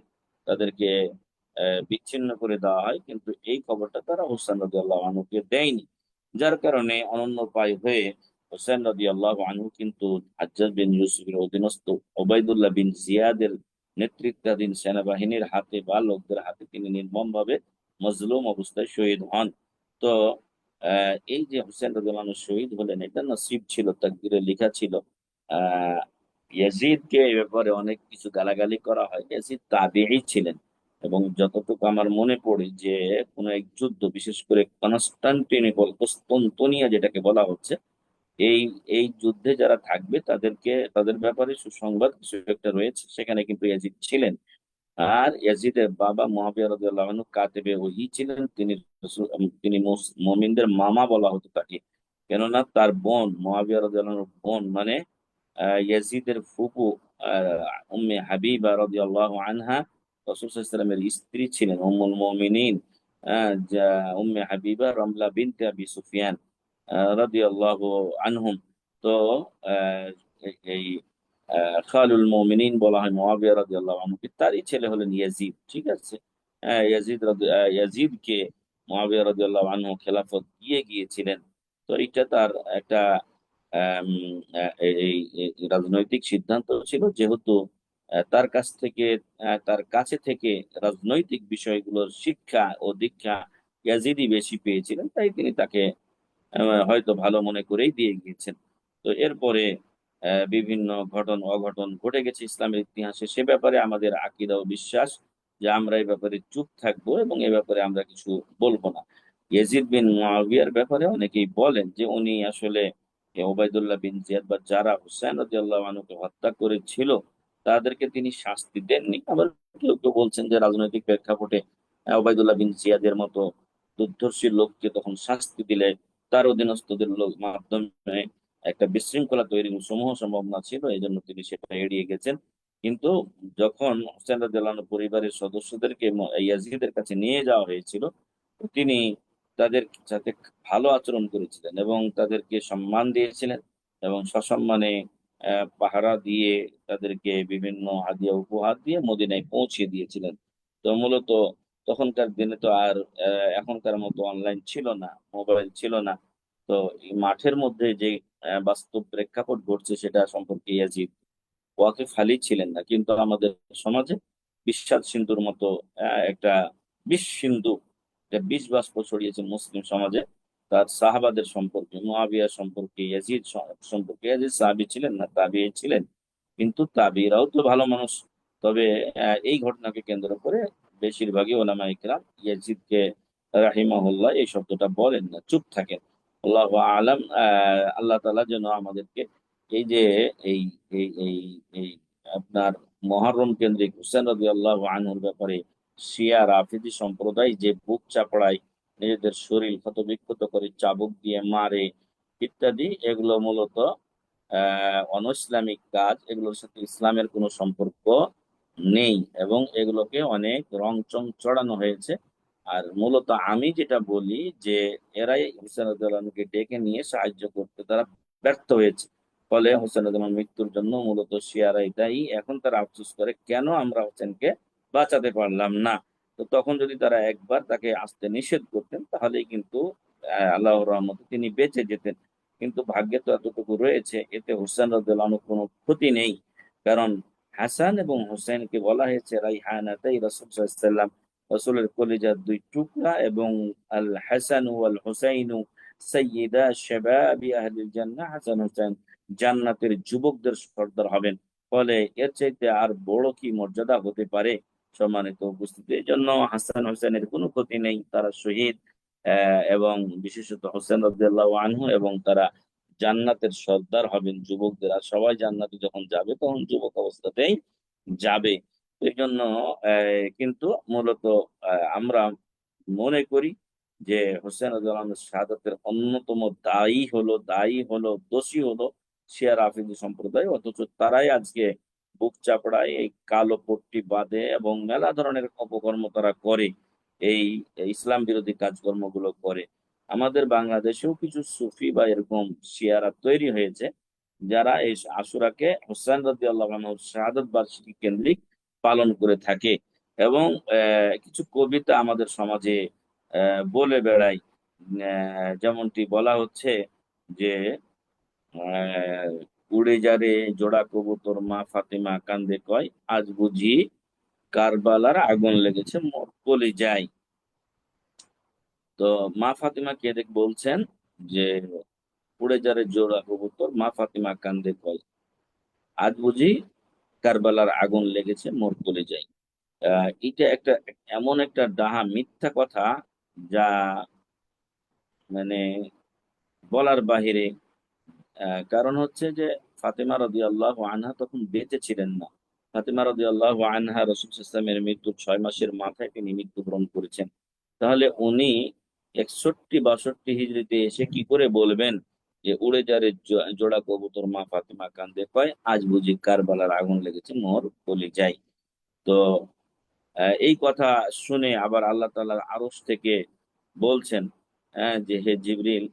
S2: তাদেরকে বিচ্ছিন্ন করে দেওয়া হয়, কিন্তু এই খবরটা তারা হোসেন রাদিয়াল্লাহু আনহুকে দেয়নি। যার কারণে অনন্যপায় হয়ে হোসেন রাদিয়াল্লাহু আনহু কিন্তু হাজ্জাজ বিন ইউসুফের অধীনস্থ ওবাইদুল্লাহ বিন জিয়াদের নেতৃত্বাধীন সেনাবাহিনীর হাতে বা লোকদের হাতে তিনি নির্মমভাবে মজলুম অবস্থায় শহীদ হন। তো এই যে হোসেন রাদিয়াল্লাহু আনহু শহীদ হলেন, এটা নসিব ছিল, তাকদীরে লেখা ছিল। আহ ইয়াজিদকে এ ব্যাপারে অনেক কিছু গালাগালি করা হয়। ইয়াজিদ তাবেঈ ছিলেন, এবং যতটুকু আমার মনে পড়ে যে কোন এক যুদ্ধ, বিশেষ করে কনস্টান্টিনোপল, কুস্তুনতুনিয়া যেটাকে বলা হচ্ছে, এই এই যুদ্ধে যারা থাকবে তাদের ব্যাপারে সুসংবাদ কিছু একটা রয়েছে, সেখানে কিন্তু ইয়াজিদ ছিলেন। আর ইয়াজিদের বাবা মুআবিয়া রাদিয়াল্লাহু আনহু কাতিবে ওহী ছিলেন। তিনি মুমিনদের মামা বলা হতো তাকে, কেননা তার বোন মুআবিয়া রাদিয়াল্লাহু আনহুর বোন মানে ইয়াজিদের ফুফু উম্মে হাবিবা রাদিয়াল্লাহু আনহা রাসূল সাল্লাল্লাহু আলাইহি ওয়াসাল্লামের স্ত্রী ছিলেন, উম্মুল মুমিনিন যা উম্মে হাবিবা রমলা বিনতে আবি সুফিয়ান রাদিয়াল্লাহু আনহুম। তো আহ, এই খালুল মুমিনিন বলা হয় মুআবিয়া রাদিয়াল্লাহু আনহুকে। তারই ছেলে হলেন ইয়াজিদ। ঠিক আছে। ইয়াজিদকে মুআবিয়া রাদিয়াল্লাহু আনহু খেলাফত দিয়ে গিয়েছিলেন। তো এটা তার একটা আম, এই রাজনৈতিক সিদ্ধান্ত ছিল, যেহেতু তার কাছে থেকে রাজনৈতিক বিষয়গুলোর শিক্ষা ও দীক্ষা ইয়াজিদই বেশি পেয়েছিলেন, তাই তিনি তাকে হয়তো ভালো মনে করেই দিয়ে গিয়েছেন। তো এরপরে বিভিন্ন অঘটন ঘটে গেছে ইসলামের ইতিহাসে। সে ব্যাপারে আমাদের আকীদা ও বিশ্বাস যে আমরা এই ব্যাপারে চুপ থাকবো এবং এ ব্যাপারে আমরা কিছু বলবো না। ইয়াজিদ বিন মুআবিয়ার ব্যাপারে অনেকেই বলেন যে উনি আসলে ওবায়দুল্লাহ বিন জিয়াদ বা যারা হুসাইন রাদিয়াল্লাহু আনহুকে হত্যা করেছিল তাদেরকে তিনি শাস্তি দেননি। আবার কেউ কেউ বলছেন যে রাজনৈতিক প্রেক্ষাপটে ওবায়দুল্লাহ বিন জিয়াদের মতো দুর্ধর্ষী লোককে তখন শাস্তি দিলে তার অধীনস্থদের মাধ্যমে একটা বিশৃঙ্খলা তৈরির সমূহ সম্ভাবনা ছিল, এই জন্য তিনি সেটা এড়িয়ে গেছেন। কিন্তু যখন হোসেন রাদিয়াল্লাহু আনহু পরিবারের সদস্যদেরকে ইয়াজিদের কাছে নিয়ে যাওয়া হয়েছিল, তিনি তাদের সাথে ভালো আচরণ করেছিলেন এবং তাদেরকে সম্মান দিয়েছিলেন, এবং সসম্মানে পাহারা দিয়ে তাদেরকে বিভিন্ন হাদিয়া উপহার দিয়ে মদিনায় পৌঁছে দিয়েছিলেন। তো মূলত তখনকার দিনে তো আর এখনকার মতো অনলাইন ছিল না, মোবাইল ছিল না। তো এই মাঠের মধ্যে যে বাস্তব প্রেক্ষাপট ঘটছে সেটা সম্পর্কে ইয়াজিদ ওয়াকিফ আলী ছিলেন না। কিন্তু আমাদের সমাজে বিষাদ সিন্ধুর মতো একটা বিষ সিন্ধু, একটা বিষ বাষ্প ছড়িয়েছে মুসলিম সমাজে তার সাহাবাদের সম্পর্কে, মুআবিয়া সম্পর্কে, সম্পর্কে। ইয়াজিদ সাহাবী ছিলেন না, তাবিঈ ছিলেন, কিন্তু তাবিঈরাও তো ভালো মানুষ। তবে এই ঘটনাকে কেন্দ্র করে বেশিরভাগই ওলামা ইকরাম ইয়াজিদকে রাহিমাহুল্লাহ এই শব্দটা বলেন না, চুপ থাকেন। আল্লাহু আলাম। আল্লাহ তাআলা যেন আমাদেরকে এই যে এই এই এই এই আপনার মহররম কেন্দ্রিক হুসেন রাদিয়াল্লাহু আনহুর ব্যাপারে শিয়া রাফিজি সম্প্রদায় যে বুক চাপড়ায়, নিজেদের শরীর ক্ষত বিক্ষত করে চাবুক দিয়ে মারে ইত্যাদি, এগুলো মূলত অনইসলামিক কাজ। এগুলোর সাথে ইসলামের কোনো সম্পর্ক নেই, এবং এগুলোকে অনেক রং চং চড়ানো হয়েছে। আর মূলত আমি যেটা বলি যে এরাই হোসেন রাদিয়াল্লাহুকে ডেকে নিয়ে সাহায্য করতে তারা ব্যর্থ হয়েছে, ফলে হোসেন রাদিয়াল্লাহুর মৃত্যুর জন্য মূলত শিয়ারা এটাই এখন তারা আফসোস করে কেন আমরা হোসেনকে বাঁচাতে পারলাম না। তো তখন যদি তারা একবার তাকে আসতে নিষেধ করতেন তাহলেই কিন্তু আল্লাহর রহমতে তিনি বেঁচে যেতেন। কিন্তু ভাগ্যে তো এতটুকু রয়েছে, এতে হোসেন রাদিয়াল্লাহু কোনো ক্ষতি নেই। কারণ হাসান এবং হোসেনকে বলা হয়েছে রাইহানাতাই রাসূল সাল্লাল্লাহু আলাইহি ওয়াসাল্লাম, রাসূলের কলিজার দুই টুকরা, এবং আল হাসান ওয়াল হুসাইনু সাইয়্যিদা শাবাবি আহলিল জান্নাহ, হাসান হোসেন জান্নাতের যুবকদের সর্দার হবেন। ফলে এর চাইতে আর বড় কি মর্যাদা হতে পারে? সম্মানিত উপস্থিতি, এই জন্য হাসান হোসেনের কোনো ক্ষতি নেই, তারা শহীদ, এবং বিশেষত হোসেন রাদিয়াল্লাহু আনহু, এবং তারা জান্নাতের সর্দার হবেন যুবকদের। আর সবাই জান্নাতে যখন যাবে তখন যুবক অবস্থাতেই যাবে। তো এই জন্য কিন্তু মূলত আমরা মনে করি যে হোসেন রাদিয়াল্লাহু আনহু শাহাদাতের অন্যতম দায়ী হলো দোষী হলো শিয়া রাফিজি সম্প্রদায়, অথচ তারাই আজকে বুক চাপড়ায় এই কালো পট্টি বাঁধে এবং মেলা ধরনের অপকর্ম তারা করে, এই ইসলাম বিরোধী কাজকর্মগুলো করে। আমাদের বাংলাদেশেও কিছু সুফি বা এরকম শিয়ারা তৈরি হয়েছে যারা এই আশুরাকে হোসেন রাদিয়াল্লাহু আনহুর শাহাদাত বার্ষিকী কেন্দ্রিক পালন করে থাকে, এবং কিছু কবিতা আমাদের সমাজে বলে বেড়ায়। যেমনটি বলা হচ্ছে যে আহ, উড়ে যারে জোড়া কবুতর মা ফাতিমা কান্দে কয়, আজ বুঝি কারবালার আগুন লেগেছে মোর কলিজায়। তো মা ফাতিমা কে দেখ বলছেন যে উড়ে যারে জোড়া কবুতর মা ফাতিমা কান্দে কয়, আজ বুঝি কারবালার আগুন লেগেছে মোর কলিজায়। এটা একটা এমন একটা ডাহা মিথ্যা কথা যা মানে বলার বাহিরে। কারণ হচ্ছে যে ফাতেমা রাদিয়াল্লাহু আনহা তখন বেঁচে ছিলেন না। ফাতেমা রাদিয়াল্লাহু আনহা রাসূল সাল্লাল্লাহু আলাইহি ওয়াসাল্লামের মৃত্যুর ৬ মাসের মাথায় তিনি মৃত্যুবরণ করেছেন। তাহলে উনি ৬১-৬২ হিজরিতে এসে কি করে বলবেন যে উড়ে যারে জোড়া কবুতর মা ফাতেমা কান্দে কয়, আজ বুঝি কারবালার আগুন লেগেছে মোর কলিজায়। তো এই কথা শুনে আবার আল্লাহ তাআলা আরশ থেকে বলছেন যে হে জিবরিল,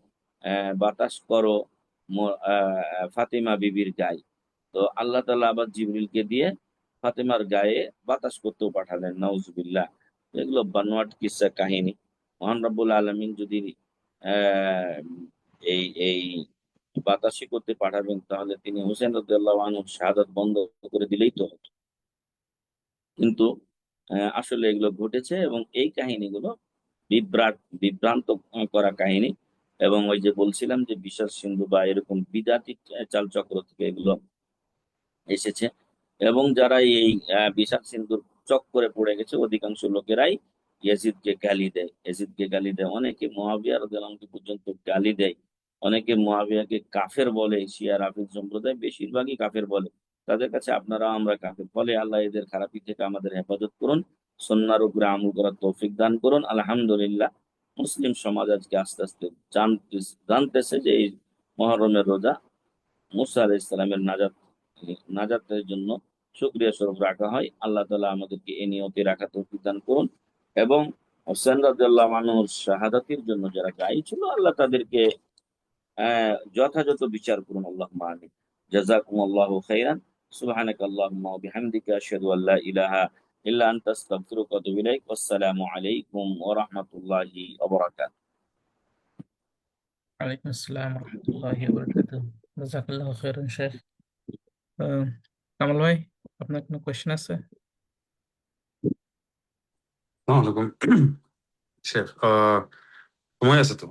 S2: বাতাস করো ফাতিমা বিবির গায়ে। তো আল্লাহ তাআলা আবার জিবরিলকে দিয়ে ফাতেমার গায়ে বাতাস করতেও পাঠালেন, নাউজুবিল্লাহ। এগুলো বানোয়াট কিসসা কাহিনী। মহান রব্বুল আলামিন যদি আহ এই এই বাতাসই করতে পাঠাবেন তাহলে তিনি হোসেন রাদিয়াল্লাহু আনহুর শাহাদাত বন্ধ করে দিলেই তো হতো। কিন্তু আসলে এগুলো ঘটেছে, এবং এই কাহিনীগুলো বিভ্রান্ত করা কাহিনী। এবং ওই যে বলছিলাম যে বিশ্বাস সিন্ধু বা এরকম বিদাতি চালচক্র থেকে এগুলো এসেছে, এবং যারা এই বিষাদ সিন্ধুর চক্করে পড়ে গেছে অধিকাংশ লোকেরাই ইয়াজিদকে গালি দেয়, অনেকে মুআবিয়া রাদিয়াল্লাহু আনহু পর্যন্ত গালি দেয়, অনেকে মুআবিয়াকে কাফের বলে। শিয়া রাফিদ সম্প্রদায় বেশিরভাগই কাফের বলে, তাদের কাছে আপনারা আমরা কাফের। ফলে আল্লাহ এদের খারাপি থেকে আমাদের হেফাজত করুন, সুন্নাহর উপরে আমল করার তৌফিক দান করুন। আলহামদুলিল্লাহ, মুসলিম সমাজ আজকে আস্তে আস্তে জানতেছে যে এই মহরমের রোজা মুসা আলাইহিস সালামের নাজাতের জন্য শুকরিয়া স্বরূপ রাখা হয়। আল্লাহ তাআলা আমাদেরকে এই নিয়তে রাখা তৌফিক দান করুন, এবং হোসেন রাদিয়াল্লাহু আনহুর শাহাদাতের জন্য যারা দায়ী ছিল আল্লাহ তাদেরকে যথাযথ বিচার করুন। আল্লাহুম্মা আমিন। জাযাকুমুল্লাহু খাইরান। সুবহানাকা আল্লাহুম্মা ওয়া বিহামদিকা আশহাদু আল্লা ইলাহা ইল্লা আনতা আস্তাগফিরুকা ওয়া আতুবু ইলাইক। ওয়াসসালামু আলাইকুম ওয়া রাহমাতুল্লাহি ওয়া বারাকাতুহু।
S1: ওয়ালাইকুম আসসালাম রহমতুল্লাহি ওয়া বারাকাতুহু। জাযাকাল্লাহু খাইরান শেখ। আহ, কামাল ভাই, আপনার কোনো কোয়েশ্চেন আছে?
S3: আসসালামু আলাইকুম শেখ, সময় আছে তো?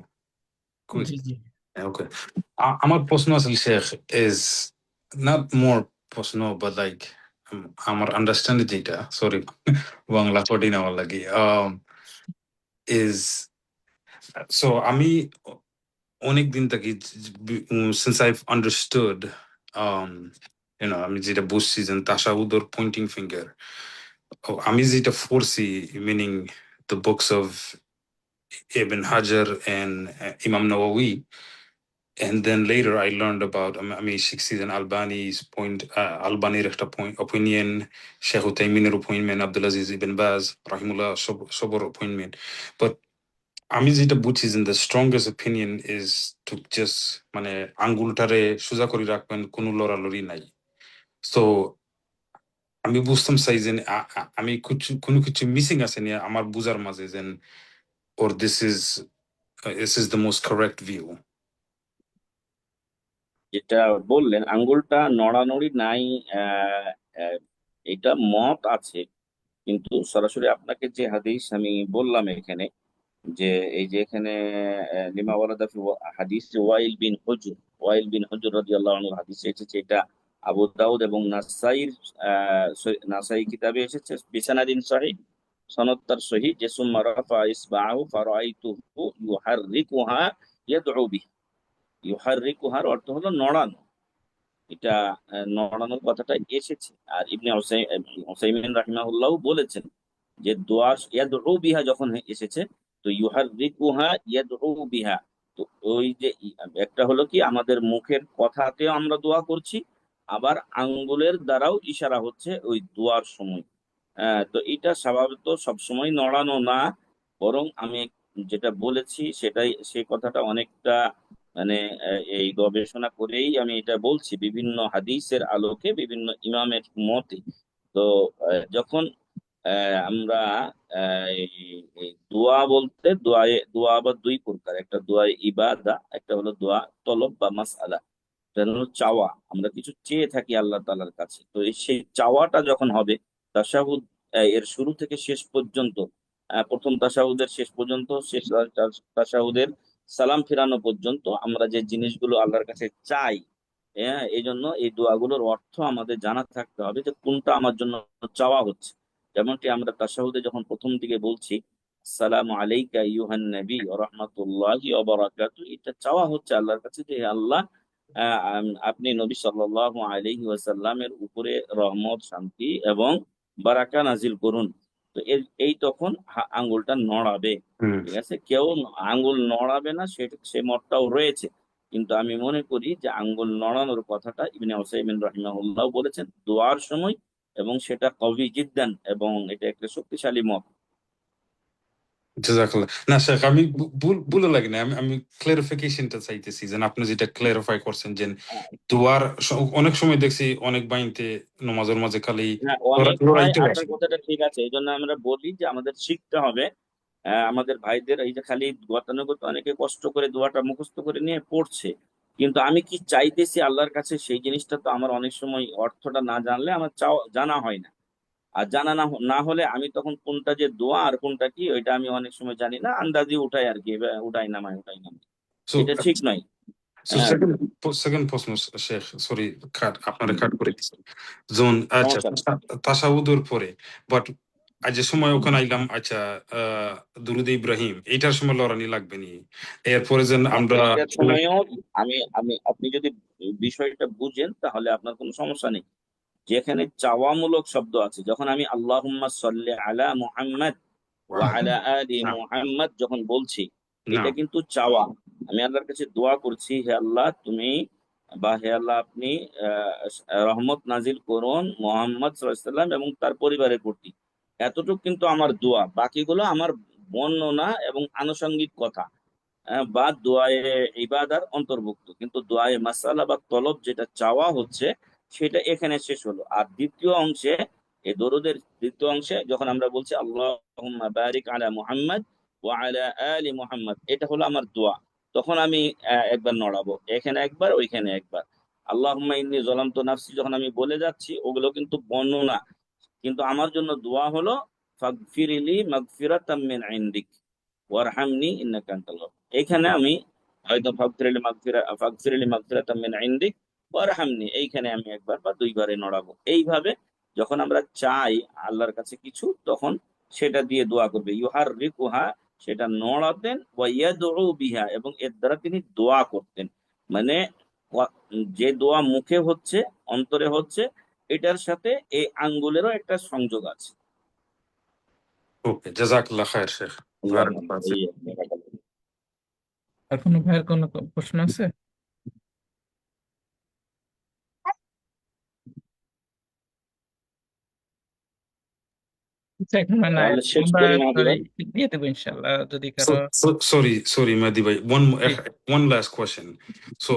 S3: কুইক,
S1: জি জি।
S3: ওকে। আমার প্রশ্ন আসলে শেখ ইজ নট মোর প্রশ্ন, বাট লাইক আমার আন্ডারস্ট্যান্ডিং যেটা, সরি বাংলা কঠিন আমার লাগি, ইজ সো আমি অনেক দিন থেকে সিন্স আইভ আন্ডারস্টুড, আমি যেটা বুঝছি যে তাশাহুদর পয়েন্টিং ফিঙ্গার, আমি যেটা পড়ছি, meaning the books of Ibn Hajar and Imam Nawawi, And then later I learned about, আমি শিখছি যে Albani's point, Albaniর একটা opinion, Sheikh Uthayminের opinion, Abdulaziz Ibn Baz, Rahimullah, সবর opinion. But আমি যেটা বুঝছি যে the strongest opinion is to just মানে আঙ্গুলটারে সোজা করে রাখবেন, কোনো লড়ালড়ি নাই। So আমি বুঝতাম চাই যে আমি কোনো কিছু মিসিং আছে নি আমার বুঝার মাঝে যে or this is the most correct view.
S2: যেটা বললেন আঙ্গুলটা নড়ানড়ি নাই, এটা মত আছে, কিন্তু সরাসরি আপনাকে যে হাদিস আমি বললাম এখানে, যে এই যে এখানে লিমা ওয়ারাদা ফি হাদিস ওয়াইল বিন হুজর রাদিয়াল্লাহু আনহু হাদিসে এসেছে, এটা আবু দাউদ এবং নাসাই কিতাবে এসেছে বিসানাদিন সহিহ, সনদ তার সহিহ, যে সুম্মা রাফা ইসবাহু ফারাআইতুহু ইউহাররিকুহা ইয়াদউ বিহা। ইউহাররিকুহার অর্থ হলো নড়ানো, এটা নড়ানোর কথাটা এসেছে। আর ইবনে উসাইমিন রাহিমাহুল্লাহ বলেছেন যে দোয়া ইয়াদউ বিহা যখন এসেছে, তো ইউহাররিকুহা ইয়াদউ বিহা, তো ওই যে একটা হলো কি আমাদের মুখের কথাতেও আমরা দোয়া করছি, আবার আঙ্গুলের দ্বারাও ইশারা হচ্ছে ওই দোয়ার সময়। তো এটা স্বাভাবিক সবসময় নড়ানো না, বরং আমি যেটা বলেছি সেটাই, সেই কথাটা অনেকটা মানে এই গবেষণা করেই আমি এটা বলছি বিভিন্ন হাদিসের আলোকে, বিভিন্ন ইমামের মতে। তো যখন আমরা এই দোয়া বলতে, দোয়া আবার দুই প্রকার, একটা দোয়া ইবাদা, একটা হলো দোয়া তলব বা মাসআলা। এটা হলো চাওয়া, আমরা কিছু চেয়ে থাকি আল্লাহ তাআলার কাছে। তো সেই চাওয়াটা যখন হবে, তাশাহুদ এর শুরু থেকে শেষ পর্যন্ত, প্রথম তাশাহুদের শেষ পর্যন্ত, শেষ তাশাহুদের সালাম ফিরানো পর্যন্ত আমরা যে জিনিসগুলো আল্লাহর কাছে চাই, হ্যাঁ, এই জন্য এই দোয়াগুলোর অর্থ আমাদের জানা থাকতে হবে যে কোনটা আমার জন্য চাওয়া হচ্ছে। যেমনটি আমরা তাশাহুদে যখন প্রথম দিকে বলছি আসসালামু আলাইকা আইয়ুহান নবী ওয়া রাহমাতুল্লাহি ওয়া বারাকাতুহু, এটা চাওয়া হচ্ছে আল্লাহর কাছে যে হে আল্লাহ, আপনি নবী সাল্লাল্লাহু আলাইহি ওয়াসাল্লামের উপরে রহমত, শান্তি এবং বারাকা নাজিল করুন। তো এই তখন আঙ্গুলটা নড়াবে। ঠিক আছে, কেউ আঙ্গুল নড়াবে না, সে মতটাও রয়েছে, কিন্তু আমি মনে করি যে আঙ্গুল নড়ানোর কথাটা ইবনে উসাইমিন রাহিমাহুল্লাহ বলেছেন দোয়ার সময়, এবং সেটা কওয়ি জিদ্দান, এবং এটা একটা শক্তিশালী মত।
S3: জাযাকাল্লাহ। না শেখ, আমি ভুল লাগে না, আমি ক্লারিফিকেশনটা চাইতেছি যে আপনি যেটা ক্লারিফাই করছেন যে দোয়ার অনেক সময় দেখছি অনেক বাইনতে নমাজের মাঝে খালি
S2: হ্যাঁ, অনেক হয়,
S3: লড়াইতে
S2: আপনার
S3: আসে।
S2: কথাটা ঠিক আছে, এই জন্য আমরা বলি যে আমাদের শিখতে হবে। আমাদের ভাইদের এই যে খালি গতানুগত অনেকে কষ্ট করে দোয়াটা মুখস্থ করে নিয়ে পড়ছে, কিন্তু আমি কি চাইতেছি আল্লাহর কাছে সেই জিনিসটা তো আমার অনেক সময় অর্থটা না জানলে আমার জানা হয় না। আর জানা না হলে আমি তখন কোনটা যে দোয়া আর কোনটা কি, ওইটা আমি অনেক সময় জানি না, আন্দাজি উঠাই আর কি, উঠাই নামাই উঠাই নামাই,
S3: সো
S2: এটা ঠিক নয়। হ্যাঁ,
S3: সেকেন্ড প্রশ্ন শেখ, সরি আপনারা কাট করে দিচ্ছি জোন। আচ্ছা,
S2: সমস্যা নেই।
S3: তাশাহুদের পরে বাট আজ যে সময় ওখানে আইলাম, আচ্ছা দুরুদ ইব্রাহিম এইটার সময় লড়ানি লাগবে নি, এরপরে যেন আমরা
S2: এটার সময়ও আমি আমি আপনি যদি বিষয়টা বুঝেন তাহলে আপনার কোনো সমস্যা নেই। যেখানে চাওয়ামূলক শব্দ আছে, যখন আমি আল্লাহুম্মা সাল্লি আলা মুহাম্মাদ ওয়া আলা আলি
S3: না
S2: মুহাম্মাদ যখন বলছি,
S3: না
S2: এটা কিন্তু চাওয়া। আমি আল্লাহর কাছে দোয়া করছি, হে আল্লাহ তুমি, বা হে আল্লাহ আপনি রহমত নাজিল করুন মুহাম্মদ সাল্লাল্লাহু আলাইহি ওয়াসাল্লাম এবং তার পরিবারের প্রতি, এতটুকু কিন্তু আমার দোয়া, বাকিগুলো আমার বর্ণনা এবং আনুষঙ্গিক কথা, বা দোয়ায়ে ইবাদার অন্তর্ভুক্ত। কিন্তু দোয়ায়ে মাসালা বা তলব যেটা চাওয়া হচ্ছে, সেটা এখানে শেষ হলো। আর দ্বিতীয় অংশে, এই দরুদের দ্বিতীয় অংশে যখন আমরা বলছি আল্লাহুম্মা বারিক আলা মুহাম্মদ ওয়া আলা আলি মুহাম্মদ, এটা হলো আমার দোয়া, তখন আমি একবার নড়াবো, এখানে একবার ওইখানে একবার। আল্লাহুম্মা ইন্নী যালামতু নাফসি যখন আমি বলে যাচ্ছি, ওগুলো কিন্তু বর্ণনা, কিন্তু আমার জন্য দোয়া হলো ফাগফিরলি মাগফিরাতাম মিন ইনদিক ওয়ারহামনি ইন্নাকা আনতাল ওয়াহ্হাব। এখানে আমি হয়তো ফাগফিরলি মাগফিরাতাম মিন ইনদিক ওয়ারহামনি, এইখানে আমি একবার বা দুইবারে নড়াবো। এইভাবে যখন আমরা চাই আল্লাহর কাছে কিছু, তখন সেটা দিয়ে দোয়া করবে। ইউহাররিকুহা, সেটা নড়াতেন, ওয়া ইয়াদউ বিহা, এবং এর দ্বারা তিনি দোয়া করতেন। মানে যে দোয়া মুখে হচ্ছে, অন্তরে হচ্ছে, এটার সাথে এই আঙ্গুলেরও একটা সংযোগ আছে।
S3: ওকে, জাযাকাল্লাহ খায়ের শেখ,
S2: আল্লাহ
S3: বারাকাল্লাহ।
S2: এই
S1: আর কোনো ভাইয়ের কোনো প্রশ্ন আছে? চেক মানে
S2: তাহলে শেষ
S1: আমরা
S2: করি মাহাদি ভাই।
S1: দিয়ে দেবো ইনশাল্লাহ যদি কারো
S3: Sorry, Mahdi bhai.
S1: জি
S3: One last question. So,